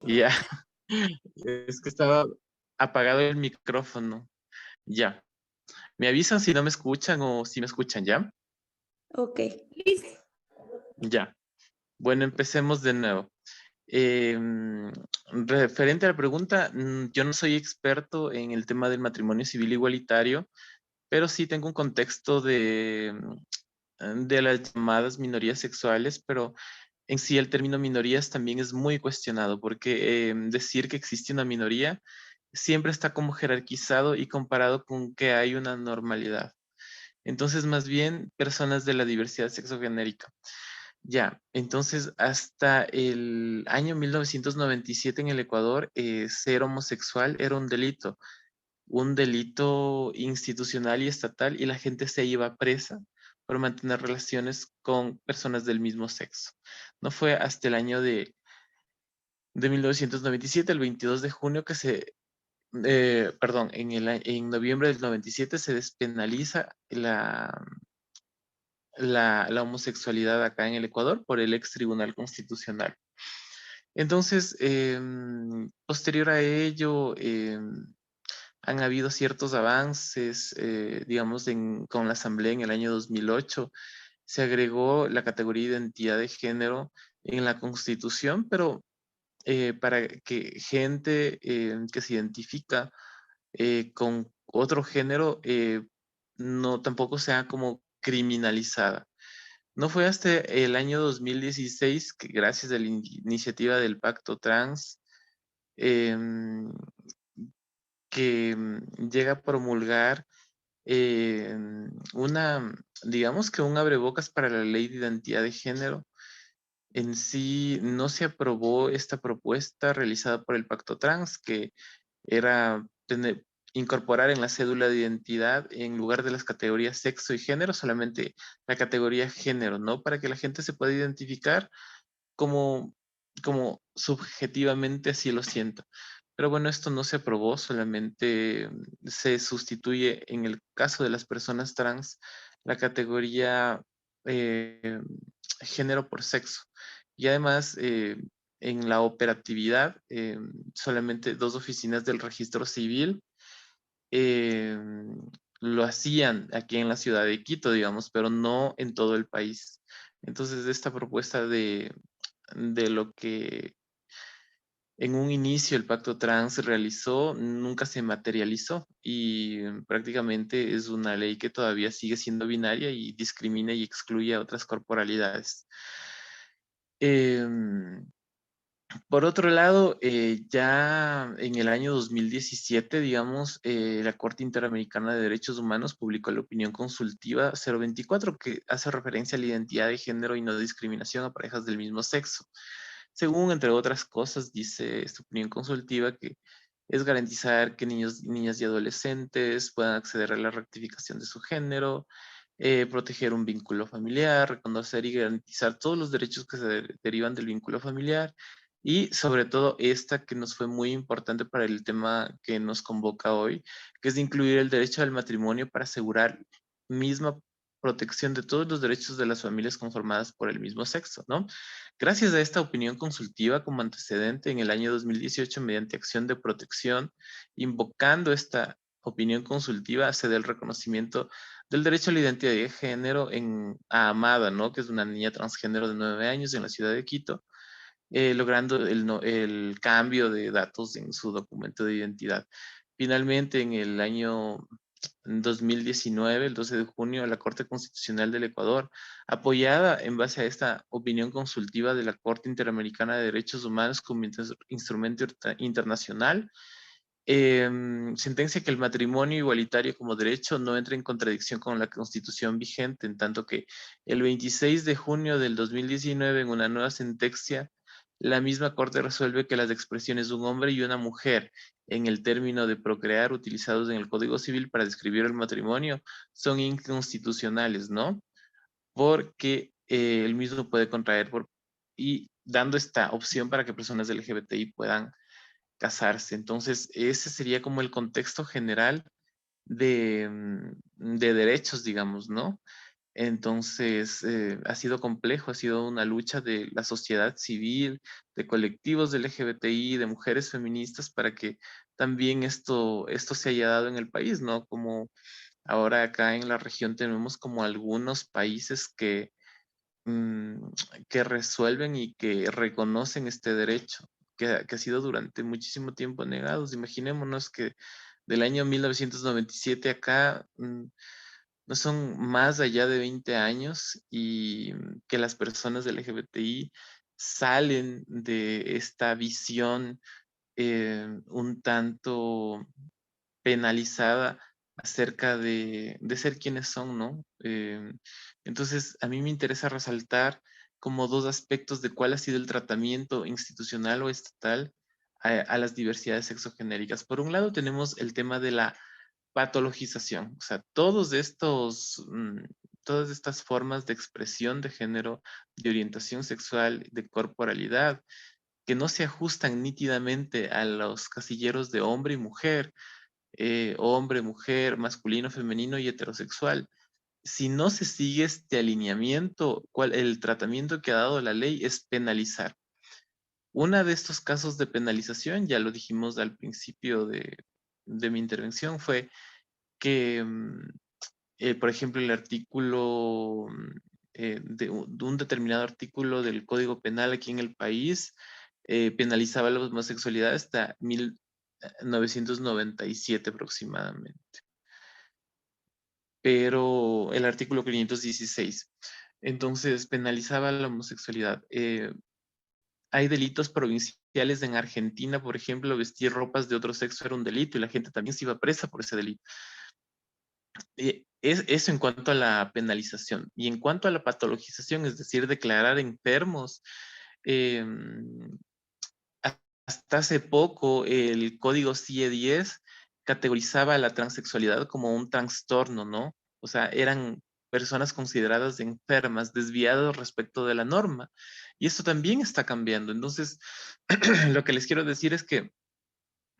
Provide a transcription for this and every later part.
Ya, es que estaba apagado el micrófono. Ya. ¿Me avisan si no me escuchan o si me escuchan ya? Ok, listo. Ya. Bueno, empecemos de nuevo. Em, Referente a la pregunta, yo no soy experto en el tema del matrimonio civil igualitario, pero sí tengo un contexto de las llamadas minorías sexuales, pero en sí el término minorías también es muy cuestionado, porque decir que existe una minoría siempre está como jerarquizado y comparado con que hay una normalidad. Entonces, más bien, personas de la diversidad sexogenérica. Ya, entonces hasta el año 1997 en el Ecuador, ser homosexual era un delito institucional y estatal, y la gente se iba presa por mantener relaciones con personas del mismo sexo. No fue hasta el año de 1997, el 22 de junio, perdón, en noviembre del 97 se despenaliza la homosexualidad acá en el Ecuador por el ex Tribunal Constitucional. Entonces, posterior a ello, han habido ciertos avances, digamos, con la Asamblea en el año 2008, se agregó la categoría de identidad de género en la Constitución, pero para que gente que se identifica con otro género no tampoco sea como criminalizada. No fue hasta el año 2016 que gracias a la iniciativa del Pacto Trans em, que llega a promulgar una, digamos que un abrebocas para la ley de identidad de género. En sí no se aprobó esta propuesta realizada por el Pacto Trans, que era incorporar en la cédula de identidad, en lugar de las categorías sexo y género, solamente la categoría género, ¿no? Para que la gente se pueda identificar como, como subjetivamente así lo siento. Pero bueno, esto no se aprobó, solamente se sustituye en el caso de las personas trans la categoría eh, género por sexo. Y además, en la operatividad, solamente dos oficinas del registro civil eh, lo hacían aquí en la ciudad de Quito, digamos, pero no en todo el país. Entonces, esta propuesta de lo que en un inicio el Pacto Trans realizó nunca se materializó y prácticamente es una ley que todavía sigue siendo binaria y discrimina y excluye a otras corporalidades. Em, por otro lado, ya en el año 2017, digamos, la Corte Interamericana de Derechos Humanos publicó la opinión consultiva 024 que hace referencia a la identidad de género y no discriminación a parejas del mismo sexo. Según, entre otras cosas, dice esta opinión consultiva que es garantizar que niños, niñas y adolescentes puedan acceder a la rectificación de su género, proteger un vínculo familiar, reconocer y garantizar todos los derechos que se derivan del vínculo familiar y sobre todo esta que nos fue muy importante para el tema que nos convoca hoy, que es de incluir el derecho al matrimonio para asegurar misma protección de todos los derechos de las familias conformadas por el mismo sexo, ¿no? Gracias a esta opinión consultiva como antecedente, en el año 2018, mediante acción de protección, invocando esta opinión consultiva, se da el reconocimiento del derecho a la identidad de género a Amada, ¿no? Que es una niña transgénero de 9 años en la ciudad de Quito, logrando el cambio de datos en su documento de identidad. Finalmente, en el año 2019, el 12 de junio, la Corte Constitucional del Ecuador, apoyada en base a esta opinión consultiva de la Corte Interamericana de Derechos Humanos como instrumento internacional, sentencia que el matrimonio igualitario como derecho no entra en contradicción con la Constitución vigente, en tanto que el 26 de junio del 2019, en una nueva sentencia, la misma Corte resuelve que las expresiones de un hombre y una mujer en el término de procrear utilizados en el Código Civil para describir el matrimonio son inconstitucionales, ¿no? Porque el mismo puede contraer y dando esta opción para que personas LGBTI puedan casarse. Entonces, ese sería como el contexto general de derechos, digamos, ¿no? Entonces, ha sido complejo, ha sido una lucha de la sociedad civil, de colectivos del LGBTI, de mujeres feministas, para que también esto se haya dado en el país, ¿no? Como ahora acá en la región tenemos como algunos países mm, que resuelven y que reconocen este derecho, que ha sido durante muchísimo tiempo negados. Imaginémonos que del año 1997 acá, no son más allá de 20 años y que las personas del LGBTI salen de esta visión un tanto penalizada acerca de ser quienes son, ¿no? Entonces, a mí me interesa resaltar como dos aspectos de cuál ha sido el tratamiento institucional o estatal a las diversidades sexogenéricas. Por un lado, tenemos el tema de la patologización, o sea, todas estas formas de expresión de género, de orientación sexual, de corporalidad, que no se ajustan nítidamente a los casilleros de hombre y mujer, hombre, mujer, masculino, femenino y heterosexual. Si no se sigue este alineamiento, el tratamiento que ha dado la ley es penalizar. Uno de estos casos de penalización, ya lo dijimos al principio de mi intervención, fue que, por ejemplo, el artículo, de un determinado artículo del Código Penal aquí en el país, penalizaba la homosexualidad hasta 1997 aproximadamente, pero el artículo 516. Entonces, penalizaba la homosexualidad. Hay delitos provinciales en Argentina, por ejemplo, vestir ropas de otro sexo era un delito y la gente también se iba presa por ese delito. Es eso en cuanto a la penalización. Y en cuanto a la patologización, es decir, declarar enfermos, em, hasta hace poco el código CIE-10 categorizaba la transexualidad como un trastorno, ¿no? O sea, eran personas consideradas enfermas, desviadas respecto de la norma. Y esto también está cambiando. Entonces, lo que les quiero decir es que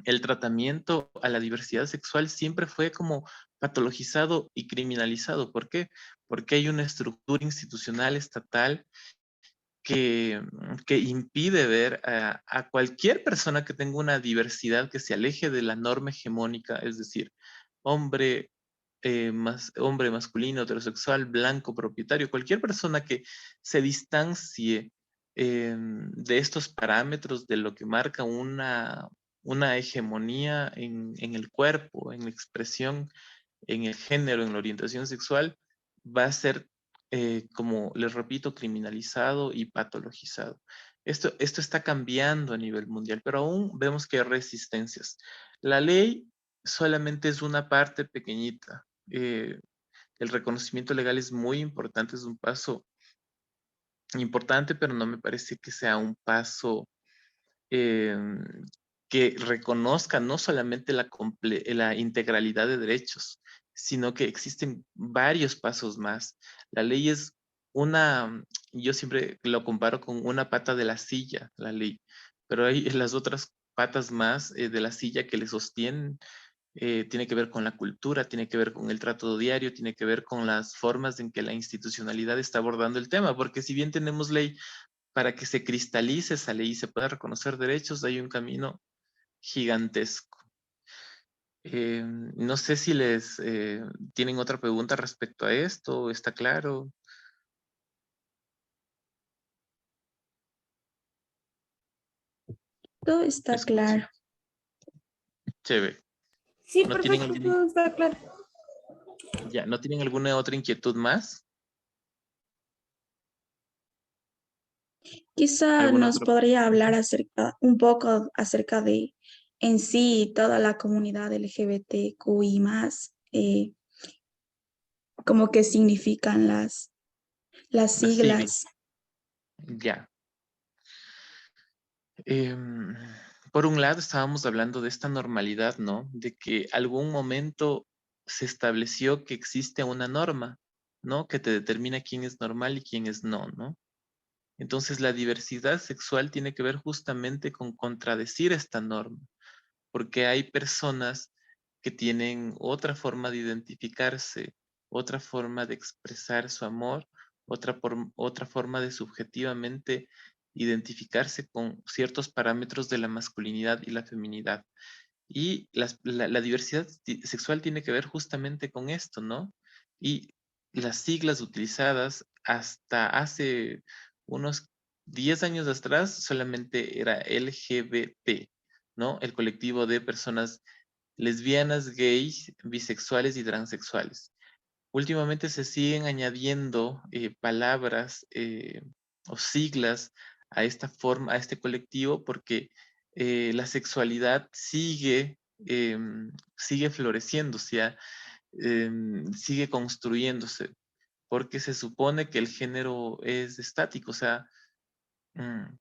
el tratamiento a la diversidad sexual siempre fue como patologizado y criminalizado. ¿Por qué? Porque hay una estructura institucional estatal que impide ver a cualquier persona que tenga una diversidad que se aleje de la norma hegemónica, es decir, hombre, hombre masculino, heterosexual, blanco, propietario, cualquier persona que se distancie de estos parámetros de lo que marca una hegemonía en el cuerpo, en la expresión, en el género, en la orientación sexual, va a ser, como les repito, criminalizado y patologizado. Esto está cambiando a nivel mundial, pero aún vemos que hay resistencias. La ley solamente es una parte pequeñita. El reconocimiento legal es muy importante, es un paso importante, pero no me parece que sea un paso eh, que reconozca no solamente la integralidad de derechos, sino que existen varios pasos más. La ley es yo siempre lo comparo con una pata de la silla, la ley, pero hay las otras patas más de la silla que le sostienen. Tiene que ver con la cultura, tiene que ver con el trato diario, tiene que ver con las formas en que la institucionalidad está abordando el tema, porque si bien tenemos ley para que se cristalice esa ley y se pueda reconocer derechos, hay un camino gigantesco. No sé si les tienen otra pregunta respecto a esto, ¿está claro? Todo está Escuche, claro. chévere. Sí, ¿No tienen perfecto, algún, todo está claro. ya, ¿no tienen alguna otra inquietud más? Quizá ¿Alguna nos otra? podría hablar Ujú. un poco acerca de en sí toda la comunidad LGBTQI más, como que significan las Las siglas, siglas. ya. Em, por un lado, estábamos hablando de esta normalidad, ¿no? De que algún momento se estableció que existe una norma, ¿no? Que te determina quién es normal y quién es no, ¿no? Entonces, la diversidad sexual tiene que ver justamente con contradecir esta norma, porque hay personas que tienen otra forma de identificarse otra forma de expresar su amor, otra forma de subjetivamente identificarse con ciertos parámetros de la masculinidad y la feminidad. Y la diversidad sexual tiene que ver justamente con esto, ¿no? Y las siglas utilizadas hasta hace unos 10 años atrás solamente era LGBT, ¿no? El colectivo de personas lesbianas, gays, bisexuales y transexuales. Últimamente se siguen añadiendo palabras o siglas a esta forma, a este colectivo, porque la sexualidad sigue floreciendo, o sea, sigue construyéndose, porque se supone que el género es estático, o sea, mm,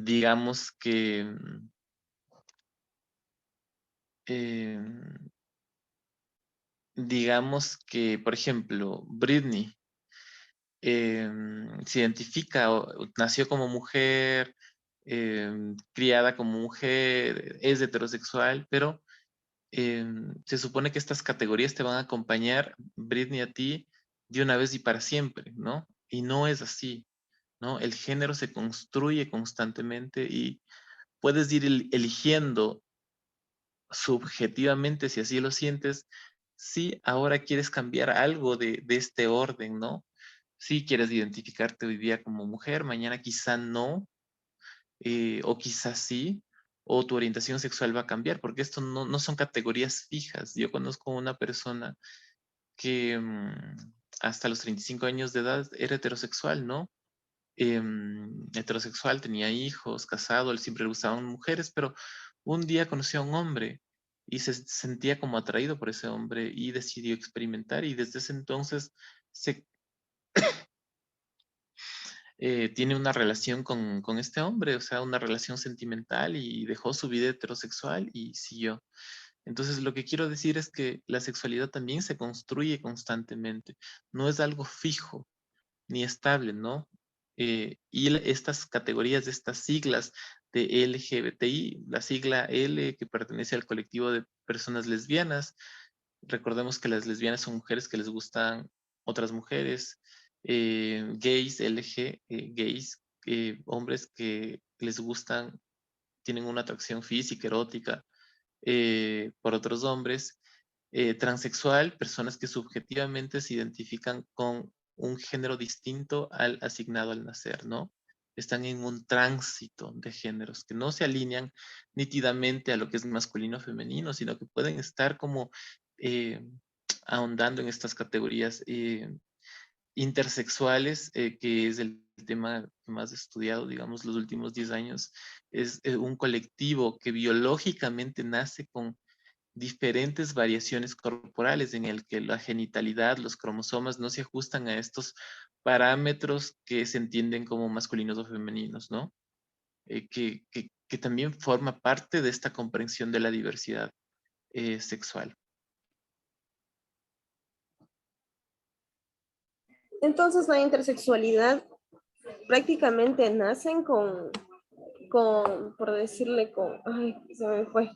digamos que, em, por ejemplo, Britney se identifica, nació como mujer, criada como mujer, es heterosexual, pero se supone que estas categorías te van a acompañar, Britney, a ti de una vez y para siempre, ¿no? Y no es así, ¿no? El género se construye constantemente y puedes ir eligiendo subjetivamente, si así lo sientes, si ahora quieres cambiar algo de este orden, ¿no? Si quieres identificarte hoy día como mujer, mañana quizá no, o quizás sí, o tu orientación sexual va a cambiar, porque esto no son categorías fijas. Yo conozco una persona que hasta los 35 años de edad era heterosexual, ¿no? Heterosexual, tenía hijos, casado, él siempre le gustaban mujeres, pero un día conoció a un hombre y se sentía como atraído por ese hombre y decidió experimentar y desde ese entonces se tiene una relación con este hombre, o sea, una relación sentimental y dejó su vida heterosexual y siguió. Entonces, lo que quiero decir es que la sexualidad también se construye constantemente, no es algo fijo ni estable, ¿no? Estas categorías, estas siglas de LGBTI, la sigla L que pertenece al colectivo de personas lesbianas, recordemos que las lesbianas son mujeres que les gustan otras mujeres, gays, LG, gays, hombres que les gustan, tienen una atracción física, erótica, por otros hombres, transexual, personas que subjetivamente se identifican con un género distinto al asignado al nacer, ¿no? Están en un tránsito de géneros que no se alinean nítidamente a lo que es masculino o femenino, sino que pueden estar como eh, ahondando en estas categorías intersexuales, que es el tema que más he estudiado, digamos, los últimos 10 años. Es un colectivo que biológicamente nace con diferentes variaciones corporales en el que la genitalidad, los cromosomas no se ajustan a estos parámetros que se entienden como masculinos o femeninos, ¿no? Que también forma parte de esta comprensión de la diversidad sexual. Entonces la intersexualidad prácticamente nacen por decirle, ay, se me fue.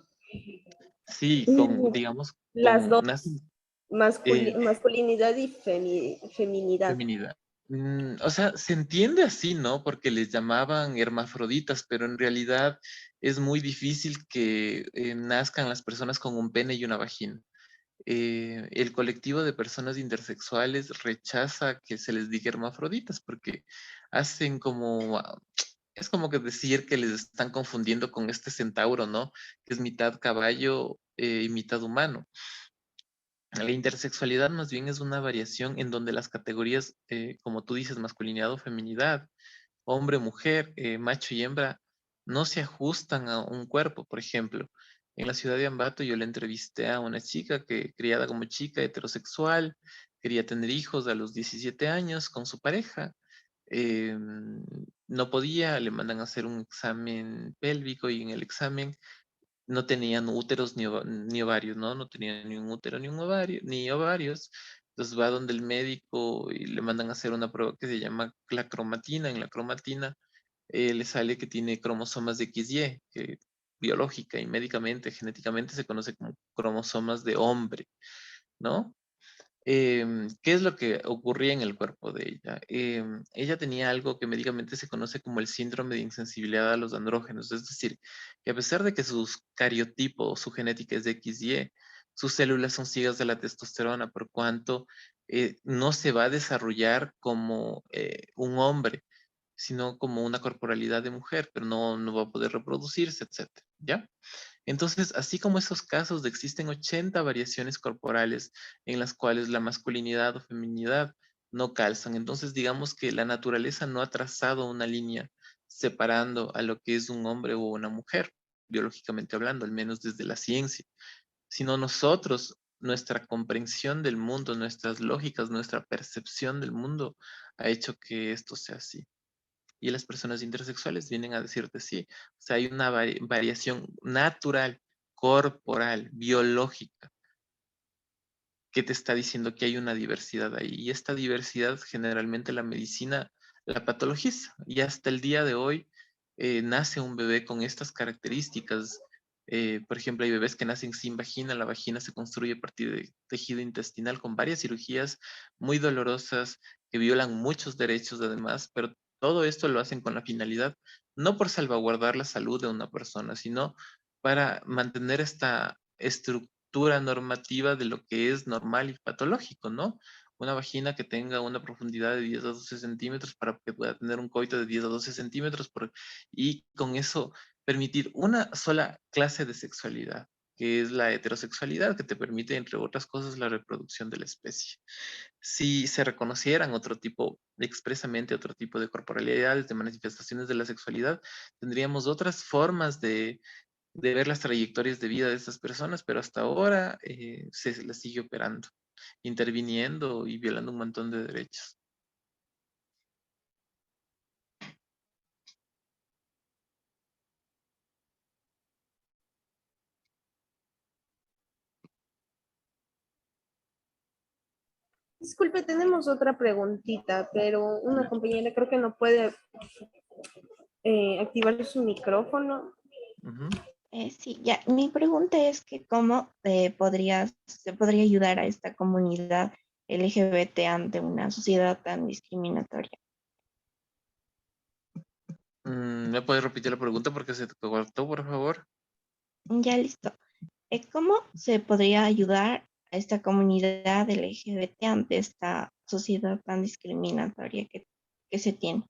Sí, digamos, Las dos, nacen masculinidad y feminidad. feminidad. O sea, se entiende así, ¿no? Porque les llamaban hermafroditas, pero en realidad es muy difícil que nazcan las personas con un pene y una vagina. El colectivo de personas intersexuales rechaza que se les diga hermafroditas porque hacen como, es como que decir que les están confundiendo con este centauro, ¿no? Que es mitad caballo y mitad humano. La intersexualidad más bien es una variación en donde las categorías, como tú dices, masculinidad o feminidad, hombre, mujer, macho y hembra, no se ajustan a un cuerpo. Por ejemplo, en la ciudad de Ambato yo le entrevisté a una chica que, criada como chica heterosexual, quería tener hijos a los 17 años con su pareja. eh, no podía, le mandan a hacer un examen pélvico y en el examen no tenían úteros ni ovarios, ¿no? No tenían ni un útero ni un ovario, ni ovarios. Entonces va donde el médico y le mandan a hacer una prueba que se llama la cromatina. En la cromatina le sale que tiene cromosomas de XY, que biológica y médicamente, genéticamente se conoce como cromosomas de hombre, ¿no? ¿Qué es lo que ocurría en el cuerpo de ella? Ella tenía algo que médicamente se conoce como el síndrome de insensibilidad a los andrógenos, es decir, que a pesar de que su cariotipo o su genética es de XY, sus células son ciegas de la testosterona, por cuanto no se va a desarrollar como un hombre, sino como una corporalidad de mujer, pero no va a poder reproducirse, etcétera, ¿ya? Entonces, así como esos casos de existen 80 variaciones corporales en las cuales la masculinidad o feminidad no calzan. Entonces, digamos que la naturaleza no ha trazado una línea separando a lo que es un hombre o una mujer, biológicamente hablando, al menos desde la ciencia, sino nosotros, nuestra comprensión del mundo, nuestras lógicas, nuestra percepción del mundo ha hecho que esto sea así. Y las personas intersexuales vienen a decirte sí. O sea, hay una variación natural, corporal, biológica, que te está diciendo que hay una diversidad ahí. Y esta diversidad generalmente la medicina la patologiza. Y hasta el día de hoy nace un bebé con estas características. Por ejemplo, hay bebés que nacen sin vagina. La vagina se construye a partir de tejido intestinal con varias cirugías muy dolorosas que violan muchos derechos además, pero todo esto lo hacen con la finalidad, no por salvaguardar la salud de una persona, sino para mantener esta estructura normativa de lo que es normal y patológico, ¿no? Una vagina que tenga una profundidad de 10 a 12 centímetros para que pueda tener un coito de 10 a 12 centímetros y con eso permitir una sola clase de sexualidad, que es la heterosexualidad, que te permite, entre otras cosas, la reproducción de la especie. Si se reconocieran otro tipo, expresamente otro tipo de corporalidades, de manifestaciones de la sexualidad, tendríamos otras formas de ver las trayectorias de vida de estas personas, pero hasta ahora se las sigue operando, interviniendo y violando un montón de derechos. Disculpe, tenemos otra preguntita, pero una compañera creo que no puede activar su micrófono. Ujú. Sí, ya, mi pregunta es que cómo se podría ayudar a esta comunidad LGBT ante una sociedad tan discriminatoria. ¿Me puedes repetir la pregunta porque se te cortó, por favor? Ya listo. ¿Cómo se podría ayudar a esta comunidad LGBT ante esta sociedad tan discriminatoria que se tiene?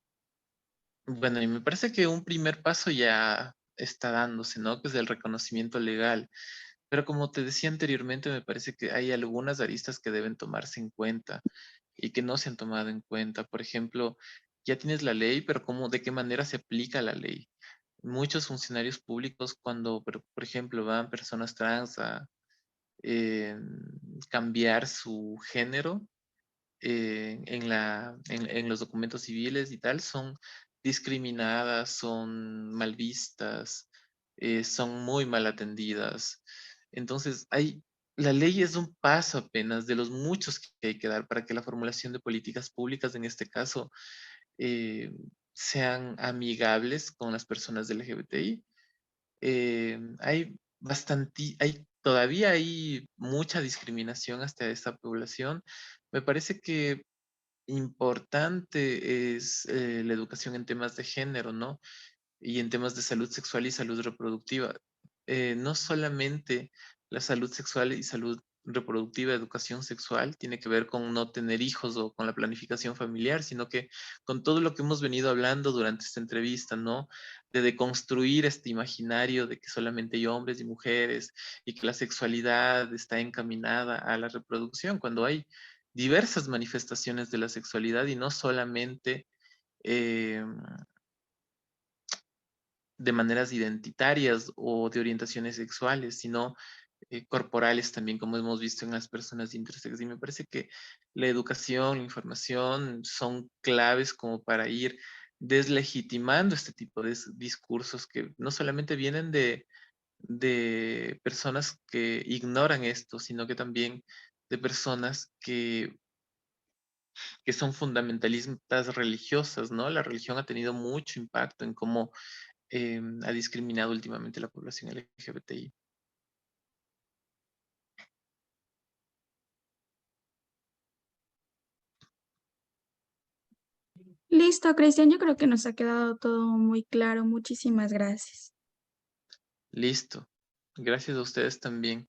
Bueno, y me parece que un primer paso ya está dándose, ¿no? Que es el reconocimiento legal. Pero como te decía anteriormente, me parece que hay algunas aristas que deben tomarse en cuenta y que no se han tomado en cuenta. Por ejemplo, ya tienes la ley, pero ¿cómo, de qué manera se aplica la ley? Muchos funcionarios públicos cuando, por ejemplo, van personas trans a eh, cambiar su género en los documentos civiles y tal, son discriminadas, son mal vistas, son muy mal atendidas. Entonces, la ley es un paso apenas de los muchos que hay que dar para que la formulación de políticas públicas, en este caso, eh, sean amigables con las personas del LGBTI. Todavía hay mucha discriminación hasta esta población. Me parece que importante es la educación en temas de género, ¿no? Y en temas de salud sexual y salud reproductiva. No solamente la salud sexual y salud reproductiva, educación sexual, tiene que ver con no tener hijos o con la planificación familiar, sino que con todo lo que hemos venido hablando durante esta entrevista, ¿no? De deconstruir este imaginario de que solamente hay hombres y mujeres y que la sexualidad está encaminada a la reproducción, cuando hay diversas manifestaciones de la sexualidad y no solamente eh, de maneras identitarias o de orientaciones sexuales, sino corporales también, como hemos visto en las personas intersexuales. Y me parece que la educación, la información son claves como para ir deslegitimando este tipo de discursos que no solamente vienen de personas que ignoran esto, sino que también de personas que son fundamentalistas religiosas, ¿no? La religión ha tenido mucho impacto en cómo ha discriminado últimamente la población LGBTI. Listo, Cristian, yo creo que nos ha quedado todo muy claro. Muchísimas gracias. Listo. Gracias a ustedes también.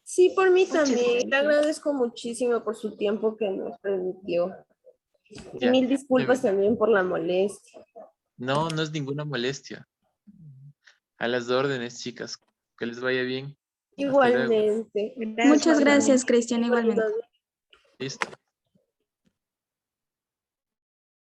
Sí, por mí Muchas también. Le gracias. agradezco muchísimo por su tiempo que nos permitió. Y Ya. mil disculpas también por la molestia. No, no es ninguna molestia. A las órdenes, chicas. Que les vaya bien. Hasta luego. Igualmente. Muchas Gracias, gracias, igualmente. Cristian, igualmente. Listo.